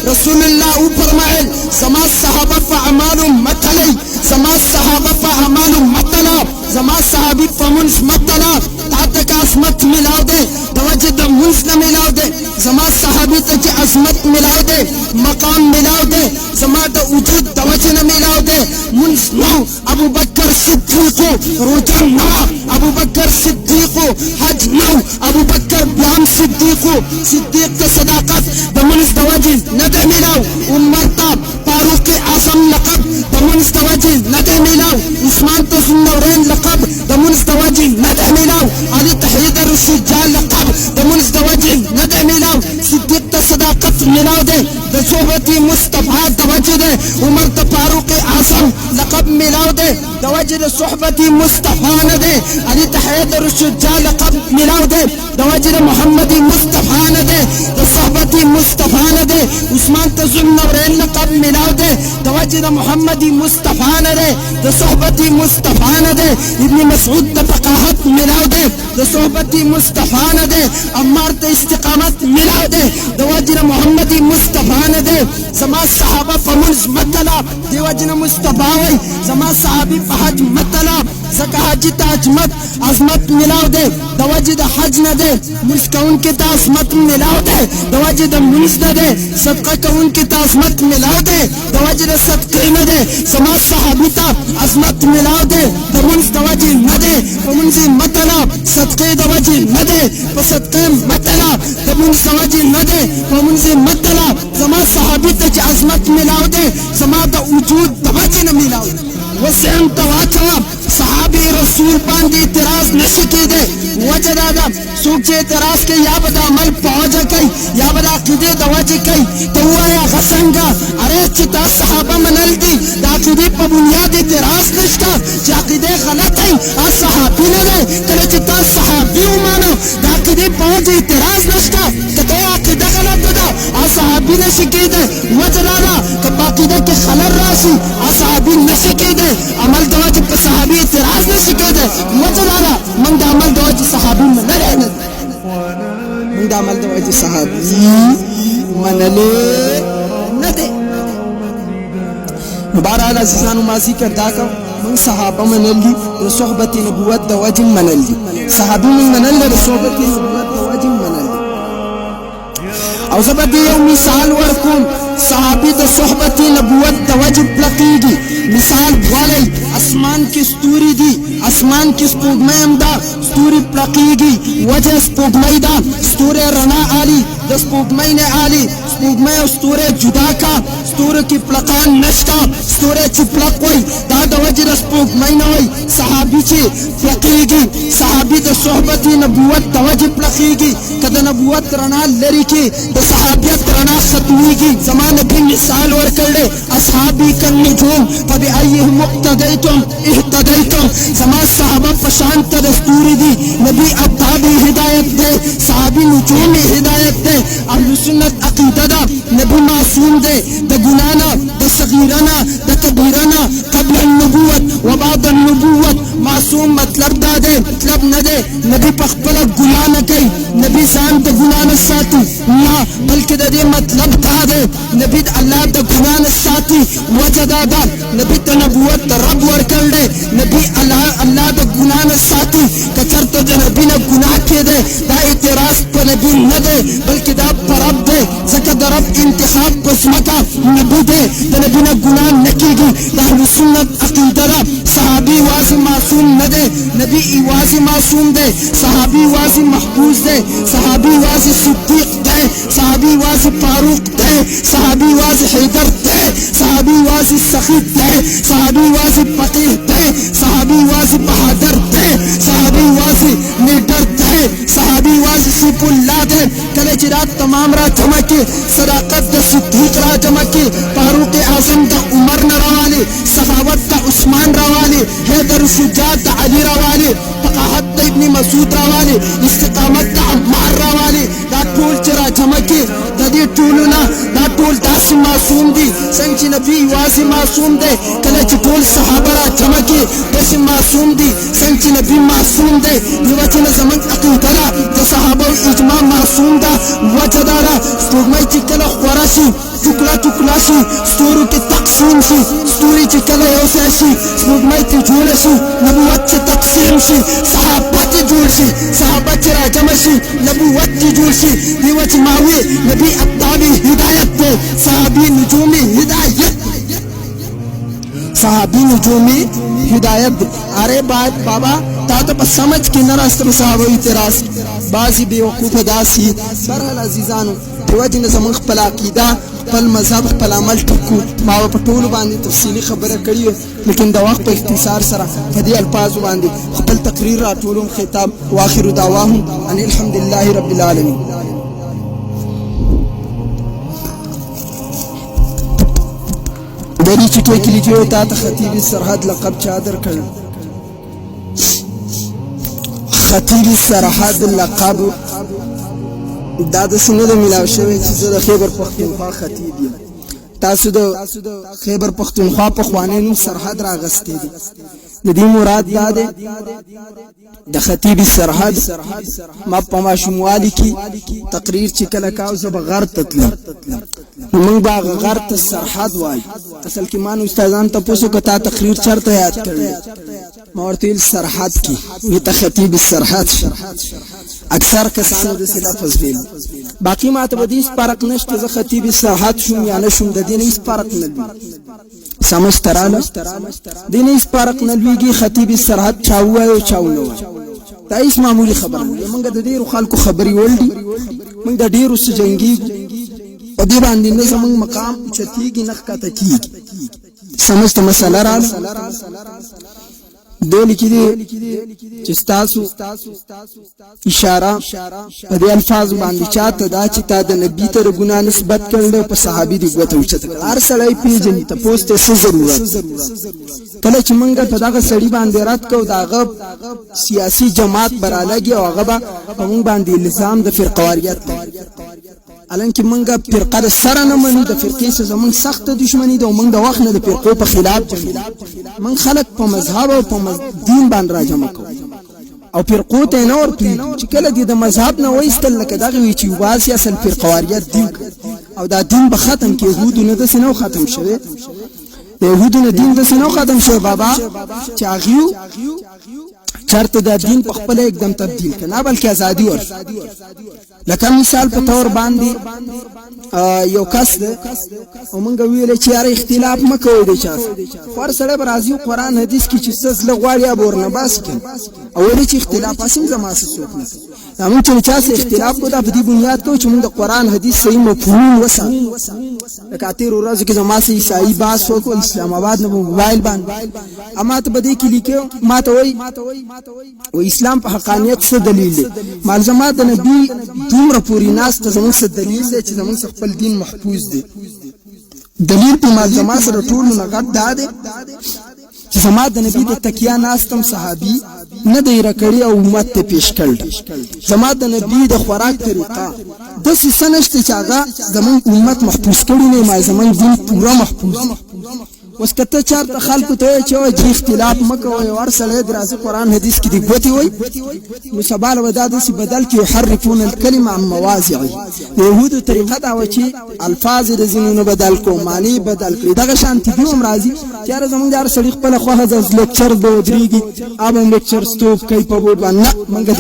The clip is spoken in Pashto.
رسول الله او فرمایل زما صحابه په اعمالو متلی زما صحابه په اعمالو متلا زما صحابي په منځ متلا تا ته عظمت ملاو دی د وجه د منځ نه ملاو دی زما صحابي ته چې عظمت ملاو دی مقام ملاو دی زما د وجود د وجه نه ملاو دی منځ نو ابو بکر صدیق روزه نو ابو بکر صدیق حج نو ابو بکر بلام صدیق ته صداقت د منځ د وجه نه دی ملاو عمر ته فاروق اعظم لقب د منځ د وجه نه دی ملاو عثمان ته ذو النورین لقب د منځ د وجه نه دی ملاو علي ته حیدر الشجاع لقب د منځ د وجه نه دی ملاو صدیق ته صداقت ملاو دی د صحبت مصطفی د وجه دی عمر ته فاروق اعظم لقب ملاو دی د وجه د صحبت مصطفی نه دی علي ته حیدر الشجاع لقب ملاو دی د وجه د محمد مصطفی نه دی د صحبت مصطفی نه دی عثمان ته ذو النورین لقب ملاو دی د وجه د محمد مصطفی نه دی د صحبت مصطفی نه دی ابن مسعود ته فقاهت ملاو دی د صحبت مصطفی نه دی عمار ته استقامت ملاو دی د وجه د محمد مصطفی نه دی زما صحابه په منځ متلا د وجه د مصطفی وای زما صحابي په حج متلا زکه حج ته عظمت ملاو دی د وجه د حج نه دی منځ کوونکي ته عظمت ملاو دی د وجه د منځ نه دی صدقه کوونکي ته عظمت ملاو دی د وجه د صدقې نه دی زما صحابي ته عظمت ملاو دی د منځ د وجه نه دی په منځ متلا صدقې د وجه نه دی په صدقې متلا د منځ د وجه نه دی په منځ متلا زما صحابي ته چې عظمت ملاو دی زما د وجود د وجه نه ملاو دی وسعم ته واچوه صحابي رسول باندې اعتراض نشي کېدی وجه دا ده څوک چې اعتراض کوي یا به د عمل په وجه کوي یا به د عقیدې د وجې کوي ته ووایه هغه څنګه ارې چې تا صحابه منل دي د عقیدې په بنیاد اعتراض نشته چې عقیدې غلط وي هغه صحابي نه دی کله چې تا صحابي ومانه د عقیدې په وجه اعتراض نشته که ته عقیده غلطه ده هغه صحابي نشي کېدی وجه دا ده که په عقیده کې خلل راشي هغه صحابي نشي کېدی عمل د وجه په صحابي اعتراض نشي کېدی وجه دا ده موږ د عمل د وجه صحابي منلی نه موږ د عمل د وجه صحابي منلی نه دی نو بهرحال عزیزانو ما ذکر دا کوم موږ صحابه منل دي د صحبت نبوت د وجه منل دي صحابي موږ منل د صحبت نبوت د وجه منل دي او زه به دې یو مثال ورکوم صحابي د صحبت نبوت د وجه پلقېږي مثال ولئ اسمان کې ستوري دي اسمان کې سپوږمۍ هم ده ستوري پلقېږي وجه سپوږمۍ ده ستوری رڼا عالي د سپوږمۍ نه عالي سپوږمۍ او ستوری جدا کا ستورو کې پلقان نشته ستوری چې پلق وای دا د وجه د سپوږمۍ نه وای صحابي چې پلقېږي صحابي د صحبت نبوت د وجه پلقېږي که د نبوت رڼا لرې کې د صحابیت رڼا ختمیږي زما نبي مثال ورکړی اصحابي کالنجوم فبأيهم اقتديتم اهتديتم زما صحابه په شان ته د ستوري دي نبي اصحابي هدایت دی صحابي نجوم هدایت دی اهل سنت عقیده ده نبي معصوم دی د ګناه نه د صغیره نه د کبیره نه قبل النبوت وبعد النبوت معصوم مطلب دا دی مطلب نه دی نبي په خپله ګناه نه کوي نبي ځان د ګناه نه ساتي نه بلکې د دې مطلب دا دی نبي د الله د ګناه نه ساتي وجه دا ده نبي ته نبوت ته رب ورکړ دی نبي الله د ګناه نه ساتي که چېرته د نبي نه ګناه کېدی دا اعتراض په نبي نه دی بلکې دا په رب دی ځکه د رب انتخاب په ځمکه نبي دی د نبي نه ګناه نه کېږي د اهل سنت عقیده ده صحابي یوازې معصوم نه دی نبي یوازې معصوم دی صحابي یوازې محفوظ دی صحابي یوازې صدیق دی صحابي یوازې فاروق دی صحابي یوازې حیدر دی صحابي یوازې سخي دی صحابي یوازې فقیه دی صحابي یوازې بهادر دی صحابي یوازې نیډر دی صحابي یوازې سیف الله دی کله چې را تمام را جمع کې صداقت د صدیق را جمع کې فاروق اعظم د عمر نه راوالي سخاوت د عثمان راوالي حیدر شجاع د علي راوالي فقاهت د ابن مسعود راوالي استقامت د عمار راوالي دا ټول چې را جمع کې د دې ټولو نه دا ټول داسې معصوم دي څنګه چې نبی یوازې معصوم دی کله چې ټول صحابه را جمع کړي داسې معصوم دي څنګه چې نبی معصوم دی دې وجې نه زموږ عقیده ده د صحابه اجماع معصوم ده وجه دا ده سپوږمۍ چې کله خوره شي ټوکړه ټوکړه شي ستورو کې تقسیم شي ستوري چې کله یو ځای شي سپوږمۍ ترې جوړه شي نبوت چې تقسیم شي صحابه چې جوړ شي صحابه چې راجمع شي نبوت چې جوړ شي دې وجې ما وې نبي ابطالي هدایت دی صحابي نجومي هدایت صحابي نجومي هدایت دی اره بابا تا ته په سمجھ کې نه راست په صحابه اعتراض بعضې بېوقوفه داسې برحال عزیزانو دې وجې نه زموږ خپل عقیده خپل مذهب خپل عمل ټکو ما په ټولو باندې تفصیلي خبره کړې وه لیکن د وخت په اختصار سره په دې الفاظو باندې خپل تقریر راټولوم خطاب واخر دعواهم ان الحمد لله رب العالمین دری چې توی کلی جو تا ته خطیب سرحد لقب چا درکړ خطیب سرحد لقب دا د سینې د ملاو شوی چې زه د خیبر پښتونخوا خطیب یم تاسو د خیبر پښتونخوا پخوانی نوم سرحد راغستی دی د دې مراد دا دی د خطیب سرحد ما په ماشوموالي کې تقریر چې کله کاو زه به غر ته تلم نو موږ به هغه غر ته سرحد وایو اصل کې ما نو استادان تپوسو که تا تقریر چېرته یاد کړی ما ورته ویل سرحد کې وی ته خطیب سرحد اکثر کسانو داسې لفظ ویل باقي ما ته به دې هېڅ فرق نشته زه خطیب سرحد شوم یا نه شوم د دې نه هېڅ فرق نه لوي سمجھ ته راله دې نه هېڅ فرق نه لویږي خطیب سرحد چا ووایي او چا ونه وایي دا هېڅ معمولي خبره نه ده موږ د ډېرو خلکو خبرې وړ دي موږ د ډېرو څه جنګېږو په دې باندې نه زموږ مقام اوچتېږي نه ښکته کېږي سمجھ ته مسله راله دې لیکي دي چې ستاسو اشاره په دې الفاظو باندې چاته دا چې تا د نبي ته د ګناه نسبت کړل په صحابي دې ګوته اوچته کړه هر سړی پېژني تپوس ته څه ضرورت کله چې موږ په دغه سړي باندې رد کوو د هغه سیاسي جماعت به رالګي او هغه به په موږ باندې الزام د فرقواریت کوي حالانکه موږ فرقه د سره نه منو د فرقې سره زموږ سخته دشمني ده او موږ د وخت نه د فرقو په خلاف جنګېږو موږ خلک په مذهب او په دین باندې راجمع کوو او فرقو ته نه ورپرېږدو چې کله دې د مذهب نه وایستل لکه دغه وي چې وباسي اصل فرقواریت دین او دا دین به ختم کړي یهودو نه داسې نه ختم شوی د یهودو نه دین داسې نه ختم شوی بابا چې هغوی چرته دا دین په خپل एकदम تبدیل کنا بلکې ازادي ور لکه مثال په تور باندې یو کس او مونږ ویل چې یاره اختلاف مکوئ د چا خور سره برازي قرآن حدیث کې چې څه لغواړي ابور نه باس کې او ولې چې اختلاف اسیم زما سره څوک نه زموږ چې چا سره اختلاف کو دا په دې بنیاد کو چې مونږ د قرآن حدیث صحیح مفهوم وساتو لکه تیر ورځ کې زما سره عیسائی باس وکړ اسلام آباد نه موبایل باندې اما ته بده کې لیکو ما ته وای و اسلام په حقانیت څه دلیل دی ملزمات د نبی دومره پوری ناس ته زموږ څه دلیل دی چې زموږ خپل دین محفوظ دی دلیل په ملزمات سره ټول نه غټ دا دی چې زما د نبی د تکیا ناستم صحابي نه دی راکړی او امت ته پیش کړل زما د نبی د خوراک طریقه د سنشت چې هغه زموږ امت محفوظ کړی نه ما زموږ دین پورا محفوظ اوس کته چارته خلکو ته چې اختلاف مکوئ او هر سړی درازي قرآن حدیث کې دی ګوتې وای نو سبا له ودا داسې بدل کې يحرفون الكلمه عن مواضعه یهودو طریقه دا و چې الفاظ د ځینو نه بدل کو معنی بدل کړي دغه شانتي دی هم راځي چې هر زمونږ هر سړی خپل خوښه د لیکچر به ودرېږي اب هم لیکچر سټوپ کوي په بورډ باندې موږ